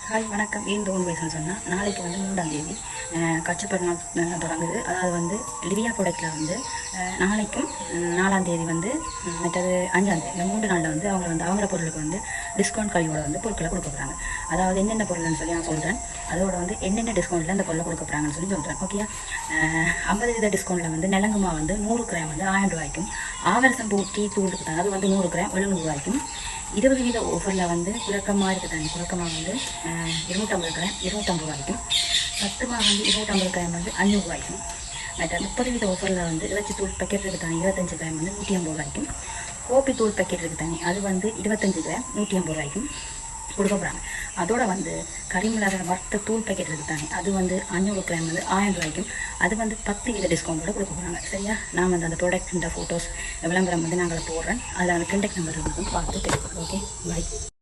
Hi வணக்கம். ஏன் தோன் வயசுன்னு சொன்னால் நாளைக்கு வந்து 3ஆம் தேதி கட்சிப்பெருநாள் தொடங்குது. அதாவது வந்து லிவியா ப்ராடக்டில் வந்து நாளைக்கும் 4ஆம் தேதி வந்து மற்றது 5ஆம் தேதி இந்த 3 நாளில் வந்து அவங்களோட பொருளுக்கு வந்து டிஸ்கவுண்ட் கழிவோட வந்து பொருட்களை கொடுக்க போகிறாங்க. அதாவது என்னென்ன பொருள்னு சொல்லி நான் சொல்கிறேன். அதோட வந்து என்னென்ன டிஸ்கவுண்ட்டில் அந்த பொருளை கொடுக்க போகிறாங்கன்னு சொல்லி சொல்கிறேன். ஓகே, 50% டிஸ்கவுண்ட்டில் வந்து நிலங்குமா வந்து 100 கிராம் வந்து 1000 ரூபாய்க்கும், ஆவரசம்பூ டீ தூள் இருக்குது அது வந்து 100 கிராம் 700 ரூபாய்க்கும், 20% ஆஃபரில் வந்து குழக்கமாக இருக்குது தண்ணி குழக்கமாக வந்து 250 கிராம் 250 ரூபாய்க்கும், 10 மா வந்து 250 கிராம் வந்து 500 ரூபாய்க்கும், மற்ற 30% ஆஃபரில் வந்து இறைச்சி தூள் பேக்கெட் இருக்குது தண்ணி 25 கிராம் வந்து 150 ரூபாய்க்கும், கோப்பி தூள் பேக்கெட் இருக்குது தண்ணி அது வந்து 25 கிராம் 150 ரூபாய்க்கும் கொடுக்க போகிறாங்க. அதோட வந்து கரிமிளகாய் வறுத்த தூள் பேக்கெட் இருக்குது தானே அது வந்து 500 கிராம் வந்து 1000 ரூபாய்க்கும் அது வந்து 10% டிஸ்கவுண்ட்டோட கொடுக்க போகிறாங்க. சரியா, நான் வந்து அந்த ப்ராடக்ட் ஃபோட்டோஸ் விளம்பரம் வந்து நாங்கள் போடுறேன். அதில் அந்த கான்டாக்ட் நம்பர் இருக்கும் பார்த்து தெரிஞ்சுக்கணும். ஓகே, பாய்.